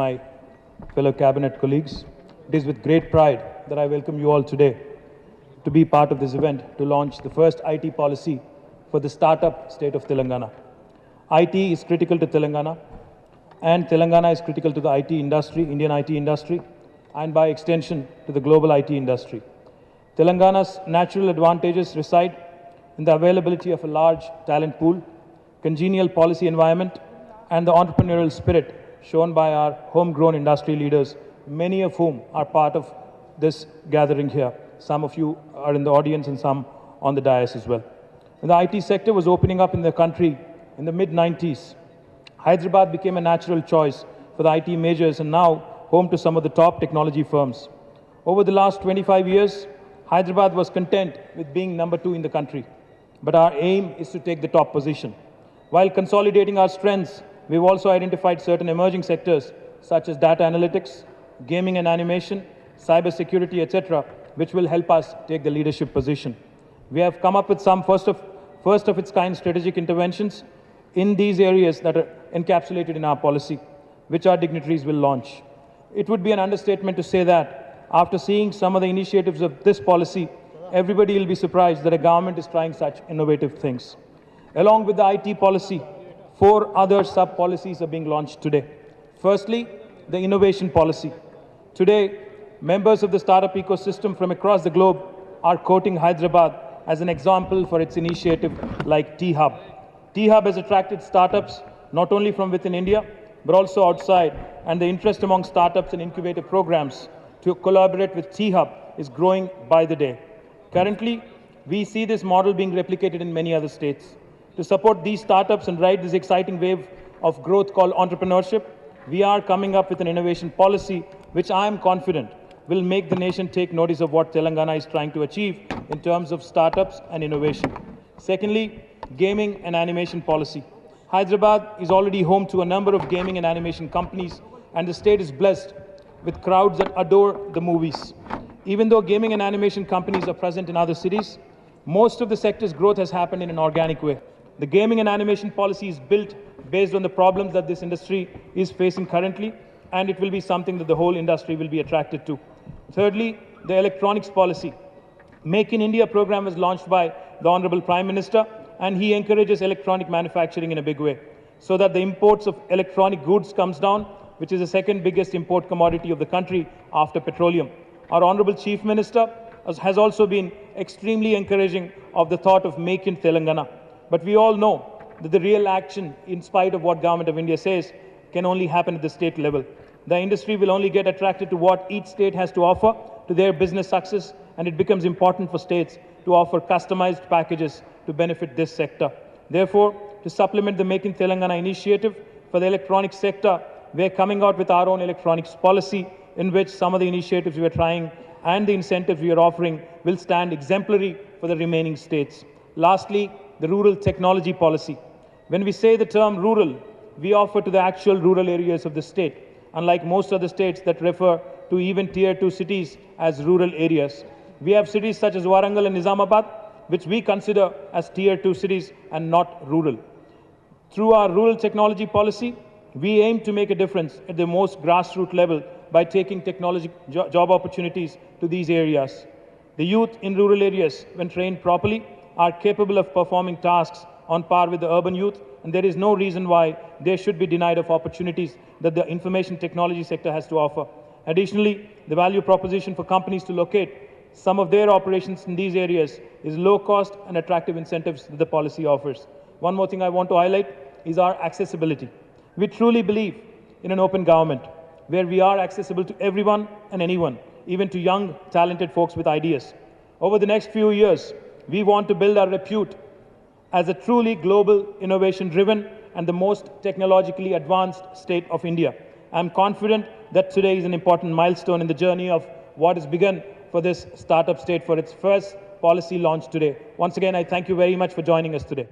my fellow cabinet colleagues. It is with great pride that I welcome you all today to be part of this event to launch the first IT policy for the startup state of Telangana. IT is critical to Telangana, and Telangana is critical to the IT industry, Indian IT industry, and by extension to the global IT industry. Telangana's natural advantages reside in the availability of a large talent pool, congenial policy environment, and the entrepreneurial spirit shown by our homegrown industry leaders, many of whom are part of this gathering here. Some of you are in the audience and some on the dais as well. When the IT sector was opening up in the country in the mid-90s, Hyderabad became a natural choice for the IT majors and now home to some of the top technology firms. Over the last 25 years, Hyderabad was content with being number 2 in the country, but our aim is to take the top position. While consolidating our strengths, we've also identified certain emerging sectors such as data analytics, gaming and animation, cyber security, etc., which will help us take the leadership position. We have come up with some first of its kind strategic interventions in these areas that are encapsulated in our policy, which our dignitaries will launch. It would be an understatement to say that after seeing some of the initiatives of this policy, everybody will be surprised that a government is trying such innovative things. Along with the IT policy, 4 other sub-policies are being launched today. Firstly, the innovation policy. Today, members of the startup ecosystem from across the globe are quoting Hyderabad as an example for its initiative like T-Hub. T-Hub has attracted startups not only from within India, but also outside, and the interest among startups and incubator programs to collaborate with T-Hub is growing by the day. Currently, we see this model being replicated in many other states. To support these startups and ride this exciting wave of growth called entrepreneurship, we are coming up with an innovation policy which I am confident will make the nation take notice of what Telangana is trying to achieve in terms of startups and innovation. Secondly, gaming and animation policy. Hyderabad is already home to a number of gaming and animation companies, and the state is blessed with crowds that adore the movies. Even though gaming and animation companies are present in other cities, most of the sector's growth has happened in an organic way. The gaming and animation policy is built based on the problems that this industry is facing currently, and it will be something that the whole industry will be attracted to. Thirdly, the electronics policy. Make in India program was launched by the Honorable Prime Minister, and he encourages electronic manufacturing in a big way, so that the imports of electronic goods comes down, which is the second biggest import commodity of the country after petroleum. Our Honorable Chief Minister has also been extremely encouraging of the thought of Make in Telangana. But we all know that the real action, in spite of what Government of India says, can only happen at the state level. The industry will only get attracted to what each state has to offer to their business success, and it becomes important for states to offer customized packages to benefit this sector. Therefore, to supplement the Make in Telangana initiative for the electronics sector, we are coming out with our own electronics policy, in which some of the initiatives we are trying and the incentives we are offering will stand exemplary for the remaining states. Lastly, the rural technology policy. When we say the term rural, we offer to the actual rural areas of the state, unlike most other states that refer to even tier 2 cities as rural areas. We have cities such as Warangal and Nizamabad, which we consider as tier 2 cities and not rural. Through our rural technology policy, we aim to make a difference at the most grassroots level by taking technology job opportunities to these areas. The youth in rural areas, when trained properly, are capable of performing tasks on par with the urban youth, and there is no reason why they should be denied of opportunities that the information technology sector has to offer. Additionally, the value proposition for companies to locate some of their operations in these areas is low cost and attractive incentives that the policy offers. One more thing I want to highlight is our accessibility. We truly believe in an open government where we are accessible to everyone and anyone, even to young, talented folks with ideas. Over the next few years, we want to build our repute as a truly global, innovation-driven, and the most technologically advanced state of India. I'm confident that today is an important milestone in the journey of what has begun for this startup state for its first policy launch today. Once again, I thank you very much for joining us today.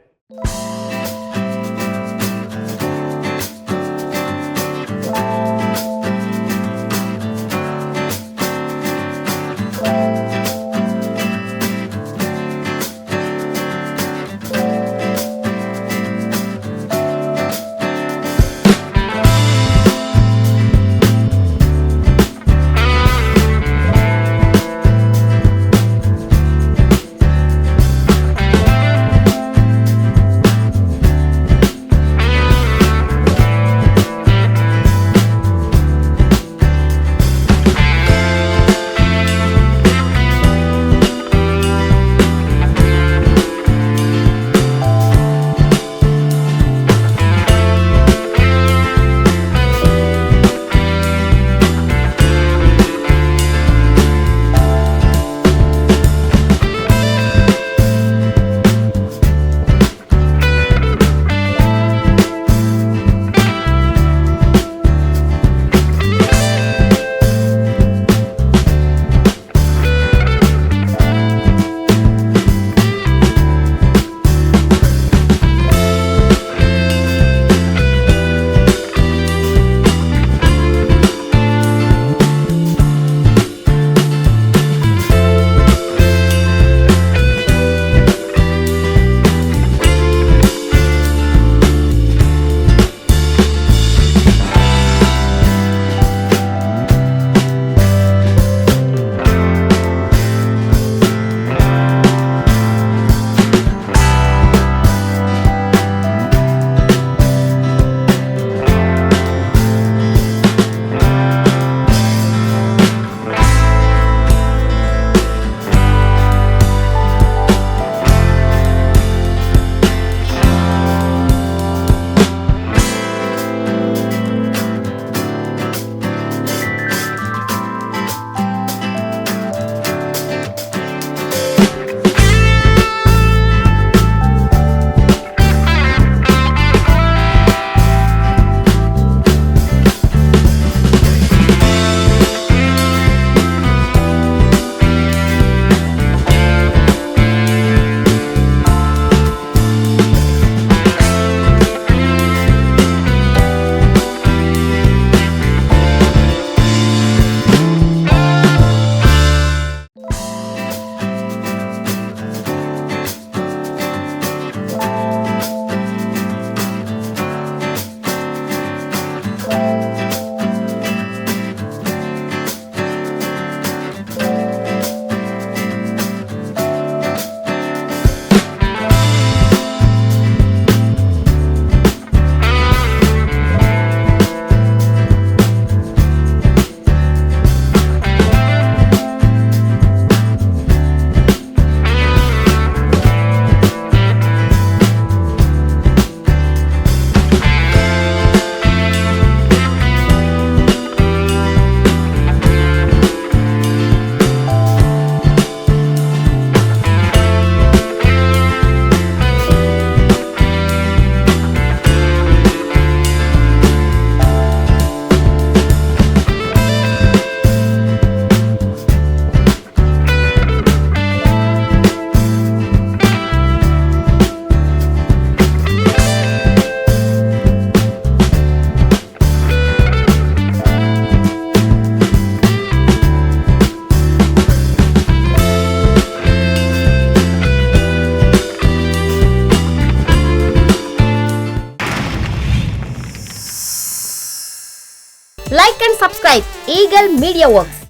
Like and subscribe Eagle Media Works.